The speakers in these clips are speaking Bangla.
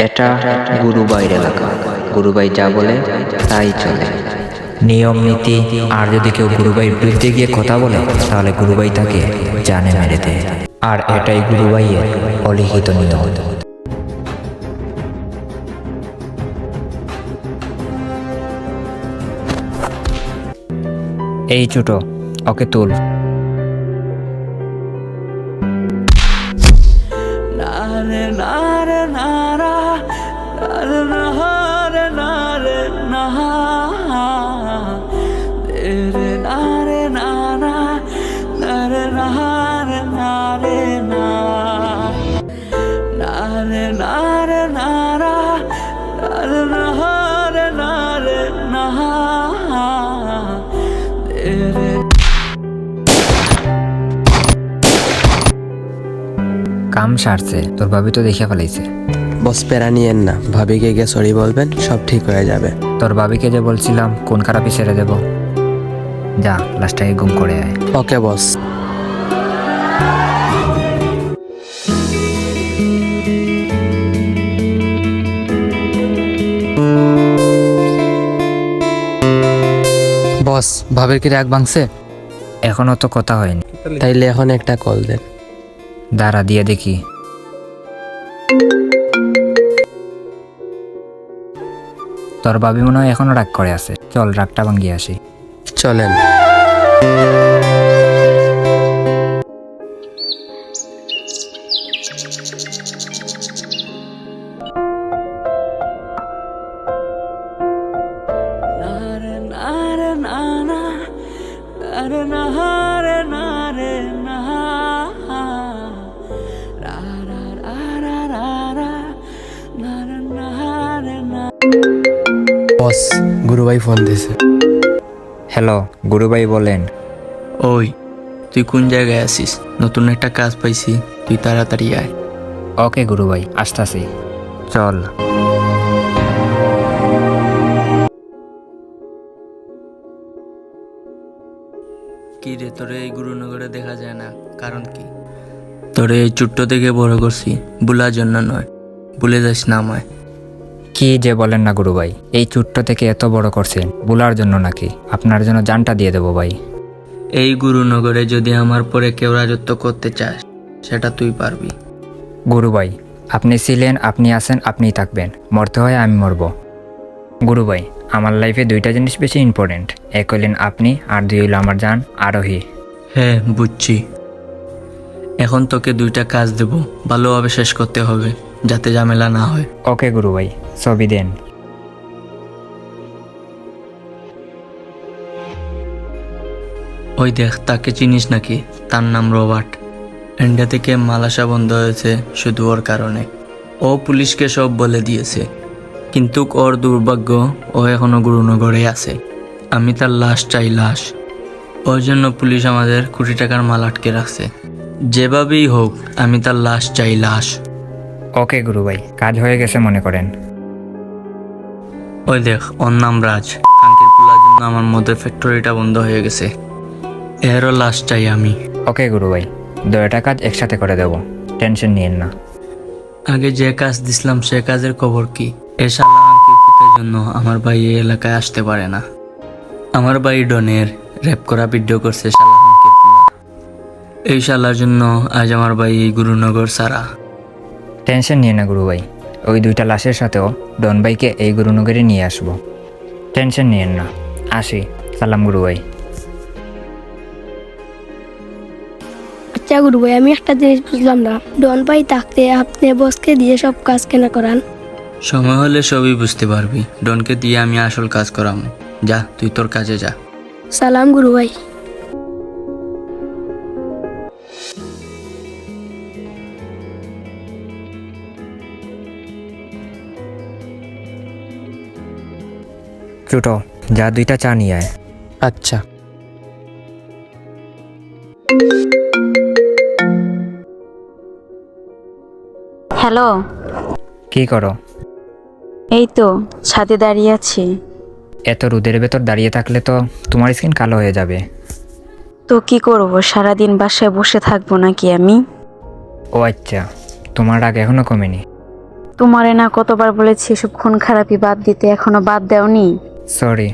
এটা গুরুবাইর এলাকা, গুরুবাই যা বলে তাই চলে। নিয়ম নীতি, আর যদি কেউ গুরুবাইয়ের বিরুদ্ধে গিয়ে কথা বলে তাহলে গুরুবাই তাকে জানে মেরে দেয়। আর এটাই গুরুবাইয়ের অলিখিত নিয়ম। এই ছোট, ওকে তুল। কাম সারছে, তোর ভাবি তো দেখে ফেলাইছে। বস প্যারা নিয়েন না, ভাবিকে গিয়ে সরি বলবেন, সব ঠিক হয়ে যাবে। তোর ভাবিকে যে বলছিলাম কোন খারাপই ছেড়ে দেব, যা লাস্টটাকে গুম করে আয়। ওকে বস। বস, ভাবির কি রাগ ভাঙছে? এখনো তো কথা হয়নি। তাইলে এখন একটা কল দেন। দাঁড়া দিয়ে দেখি। তোর ভাবি মনে হয় এখনো রাগ করে আছে, চল রাগটা ভাঙিয়ে আসি। চলেন। বস, গুরুভাই ফোন দিছে। হ্যালো, গুরুভাই বলেন। ওই, তুই কোন জায়গায় আছিস? নতুন একটা কাজ পাইছি, তুই তাড়াতাড়ি আয়। ওকে গুরুভাই, আসতাছি। চল। কি রে, তোরে এই গুরুনগরে দেখা যায় না, কারণ কি? তোরে এই ছোট্ট থেকে বড় করছি, ভুলার জন্য নয়, ভুলে যাস না আমায়। কি যে বলেন না গুরুভাই, এই ছোট্ট থেকে এত বড় করছেন, ভুলার জন্য নাকি? আপনার জন্য জানটা দিয়ে দেবো ভাই। এই গুরুনগরে যদি আমার পরে কেউ রাজত্ব করতে চাস, সেটা তুই পারবি। গুরুভাই, আপনি ছিলেন, আপনি আছেন, আপনিই থাকবেন। মরতে হয় আমি মরব। গুরুভাই, আমার লাইফে দুইটা জিনিস বেশি ইম্পর্টেন্ট। এক হইলেন আপনি, আর দুই হইল আমার জান আরোহী। হ্যাঁ, বুঝছি। এখন তোকে দুইটা কাজ দেব, ভালোভাবে শেষ করতে হবে, যাতে ঝামেলা না হয়। ওকে গুরুভাই, ছবি দেন। ওই দেখ, তাকে চিনিস নাকি? তার নাম রবার্ট। ইন্ডিয়া থেকে মাল আসা বন্ধ হয়েছে শুধু ওর কারণে। ও পুলিশকে সব বলে দিয়েছে, কিন্তু ওর দুর্ভাগ্য, ও এখনো গুরুনগরে আছে। আমি তার লাশ চাই, লাশ। ওর জন্য পুলিশ আমাদের কোটি টাকার মাল আটকে রাখছে। যেভাবেই হোক আমি তার লাশ চাই, লাশ। ওকে গুরুভাই, কাজ হয়ে গেছে মনে করেন। ওই দেখ, ওর নাম রাজ। কাঙ্কির পোলার জন্য আমার মদের ফ্যাক্টরিটা বন্ধ হয়ে গেছে, এরও লাশ চাই আমি। ওকে গুরুভাই, দুইটা কাজ একসাথে করে দেব, টেনশন নিয়েন না। আগে যে কাজ দিছিলাম সে কাজের খবর কি? এ শালা আঙ্কির পুতের জন্য আমার ভাই এই এলাকায় আসতে পারে না। আমার ভাই ডনের রেপ করা ভিডিও করছে শালা আঙ্কির পোলা। এই শালার জন্য আজ আমার ভাই এই গুরুনগর সারা। টেনশন নিয়ে না গুরুভাই, ওই দুইটা লাশের সাথেও ডন ভাইকে এই গুরুনগরে নিয়ে আসবো। টেনশন নিয়েন না, আসি। সালাম গুরুভাই। আচ্ছা গুরু ভাই, আমি একটা জিনিস বুঝলাম না, ডন ভাই থাকতে আপনি বসকে দিয়ে সব কাজ কেনা করান? সময় হলে সবই বুঝতে পারবি। ডনকে দিয়ে আমি আসল কাজ করাম। যা, তুই তোর কাজে যা। সালাম গুরু ভাই। ছোট, যা দুইটা চা নিয়ে আয়। আচ্ছা। হ্যালো, কি করো? এই তো ছাদে দাঁড়িয়ে আছি। এত রোদের ভেতর দাঁড়িয়ে থাকলে তো তোমার স্কিন কালো হয়ে যাবে। তো কি করব, সারাদিন বাসায় বসে থাকবো নাকি আমি? ও আচ্ছা, তোমার রাগ এখনো কমেনি? তোমারে না কতবার বলেছি এসব খুন খারাপি বাদ দিতে, এখনো বাদ দেওনি? সরি,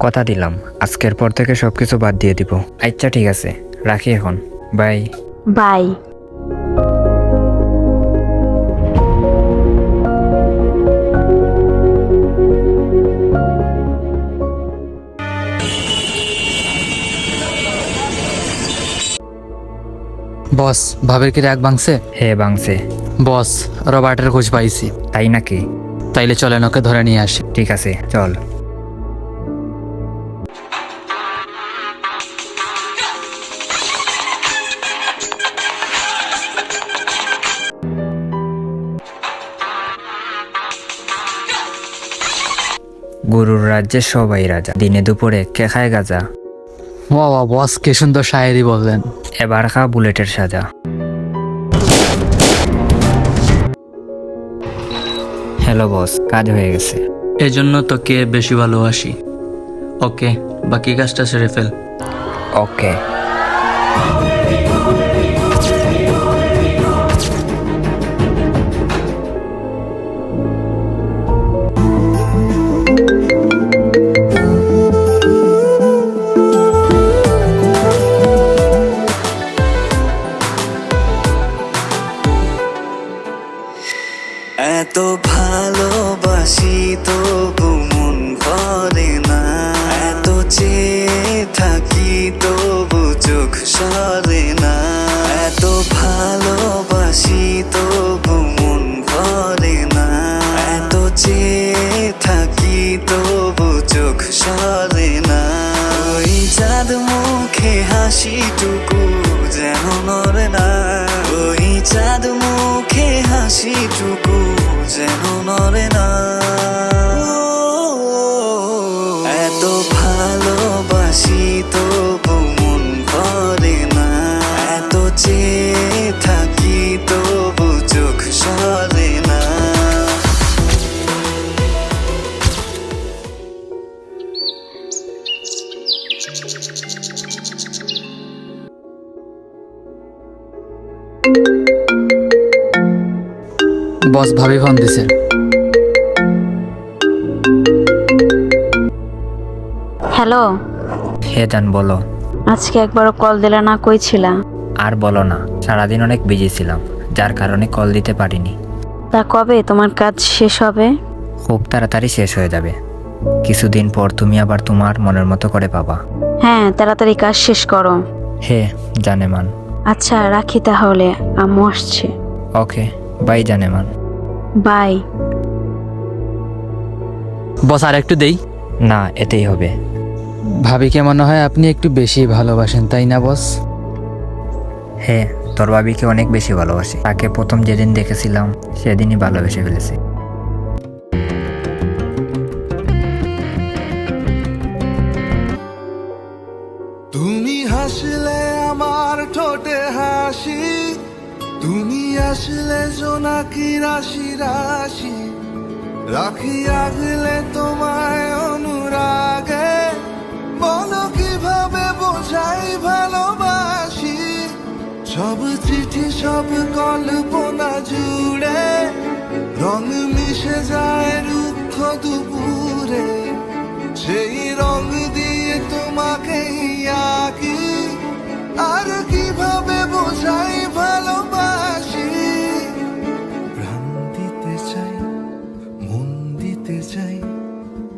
কথা দিলাম আজকের পর থেকে সবকিছু বাদ দিয়ে দিব। আচ্ছা ঠিক আছে, রাখি এখন, বাই। বাই। বস, ভাবের কি রাগ ভাঙছে? হে বাংসে। বস, রবার্টের খোঁজ পাইছি। তাই নাকি? তাইলে চলেন ওকে ধরে নিয়ে আসি। ঠিক আছে, চল। গুরুর রাজ্যে সবাই রাজা, দিনে দুপুরে কে খায় গাজা। বাবা বস, কি সুন্দর শায়েরি বললেন। এবার খা বুলেটের সাজা। হ্যালো বস, কাজ হয়ে গেছে। এজন্য তোকে বেশি ভালোবাসি। ওকে, বাকি কাজটা সেরে ফেল। ওকে। এত ভালোবাসি তবু মন ভরে না, এত চেয়ে থাকি তবু চোখ সরে না, এত ভালোবাসি তবু মন ভরে না, এত চেয়ে থাকি তবু চোখ সরে না। ওই চাঁদ মুখে হাসিটুকু যেন নড়ে না, ওই চাঁদ মুখে হাসিটুকু যেন নড়ে না। এত ভালোবাসি তবু মন ভরে না, এত চেয়ে থাকি তবু চোখ সরে না। বস, ভাবি ফোন দিছে। হ্যালো, হে জান, বলো। আজকে একবারও কল দিলে না, কই ছিলা? আর বলো না, সারাদিন অনেক বিজি ছিলাম, যার কারণে কল দিতে পারিনি। তা কবে তোমার কাজ শেষ হবে? খুব তাড়াতাড়ি শেষ হয়ে যাবে। কিছুদিন পর তুমি আবার তোমার মনের মতো করে পাবা। হ্যাঁ, তাড়াতাড়ি কাজ শেষ করো। হে জানেমান। আচ্ছা রাখি তাহলে, আম্মু আসছে। ওকে, বাই জানেমান। বাই। বস, আর একটু দেই। না, এতেই হবে। ভাবিকে মনে হয় আপনি একটু বেশি ভালোবাসেন, তাই না বস? হে, তোর ভাবিকে অনেক বেশি ভালোবাসি। তাকে প্রথম যেদিন দেখেছিলাম সেদিনই ভালোবেসে ফেলেছি। তুমি হাসলে আমার ঠোঁটে হাসি, তুমি আসলে জোনাকি রাশি রাশি, রাখি আগলে তোমায় অনুরাগে, বলো কিভাবে বোঝাই ভালোবাসি। সব চিঠি সব কল্পনা জুড়ে রং মিশে যায় রুক্ষ দুপুরে, সেই রং দিয়ে তোমাকে আঁকি, আর কিভাবে বোঝাই ভালোবাসি। প্রাণ দিতে চাই, মন দিতে চাই,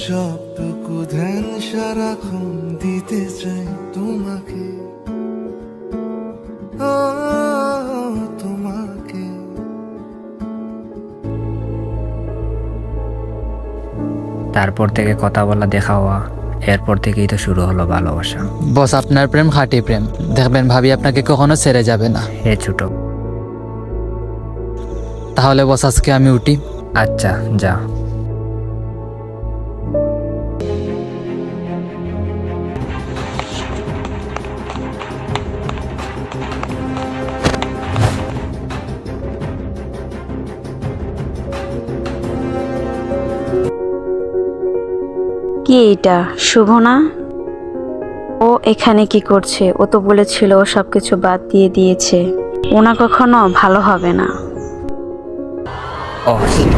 সবটুকু ধ্যান সারাক্ষণ দিতে চাই তোমাকে, ও তোমাকে। তারপর থেকে কথা বলা, দেখা হওয়া, এরপর থেকেই তো শুরু হলো ভালোবাসা। বস, আপনার প্রেম খাঁটি প্রেম, দেখবেন ভাবি আপনাকে কখনো ছেড়ে যাবে না। হে ছোট। তাহলে বস, আজকে আমি উঠি। আচ্ছা, যা। কি এটা, শুভ না? ও এখানে কি করছে? ও তো বলেছিল ও সবকিছু বাদ দিয়ে দিয়েছে। ওনা কখনো ভালো হবে না। ও শিট।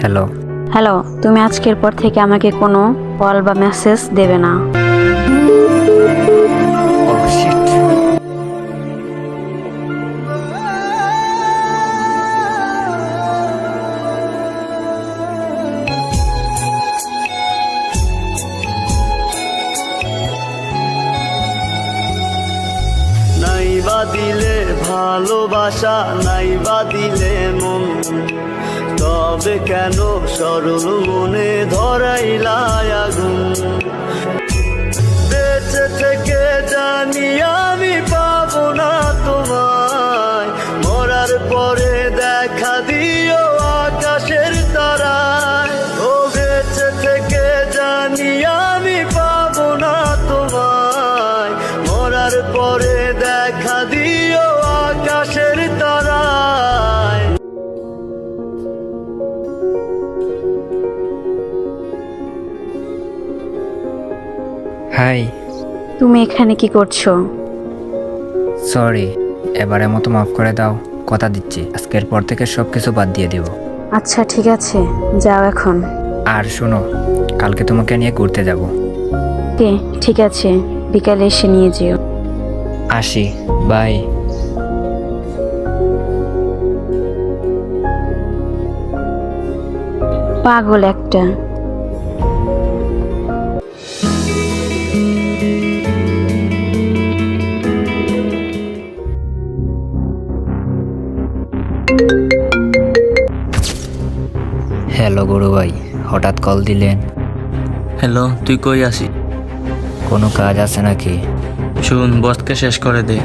হ্যালো। হ্যালো, তুমি আজকের পর থেকে আমাকে কোনো কল বা মেসেজ দেবে না। ও শিট। নাইবা দিলে ভালোবাসা, নাইবা দিলে মন, তবে কেন সরল মনে ধরাইলা আগুন? বেঁচে থেকে জানি আমি পাবো না তোমায়, মরার পরে দেখা দিও আকাশের তারায়। ও বেঁচে থেকে জানি আমি পাবো না তোমায়, মরার পরে দেখা দিও আকাশের তারায়। হাই। তুমি এখানে কি করছো? সরি, এবারের মতো মাফ করে দাও। কথা দিচ্ছি আজকের পর থেকে সবকিছু বাদ দিয়ে দেব। আচ্ছা ঠিক আছে, যাও এখন। আর শোনো, কালকে তোমাকে নিয়ে ঘুরতে যাব। ওকে ঠিক আছে, বিকালে এসে নিয়ে যেও। আসি, বাই। পাগল একটা। হ্যালো গুরু ভাই, হঠাৎ কল দিলেন? হ্যালো, তুই কই আসি? কোনো কাজ আছে নাকি? শুন, বসকে শেষ করে দে।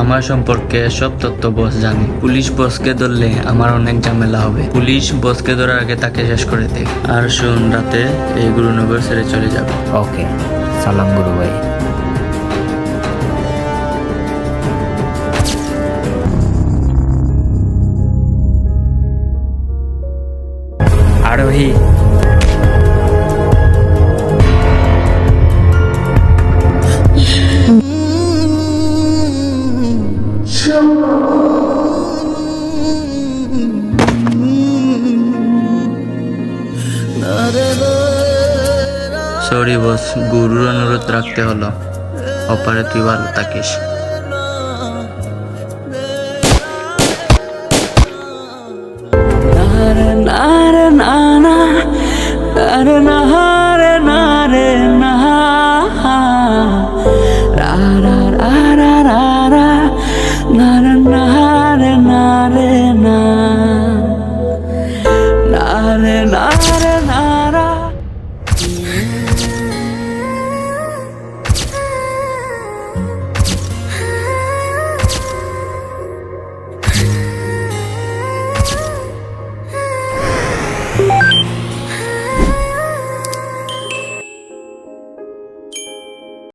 আমার সম্পর্কে সব তথ্য বস জানে। পুলিশ বসকে ধরলে আমার অনেক ঝামেলা হবে। পুলিশ বসকে ধরার আগে তাকে শেষ করে দে। আর শুন, রাতে এই গুরুনগর ছেড়ে চলে যাবে। ওকে, সালাম গুরু ভাই। আরোহী। সরি বস, গুরুর অনুরোধ রাখতে হলো। অপারে তুই ভালো থাকিস। না না না না না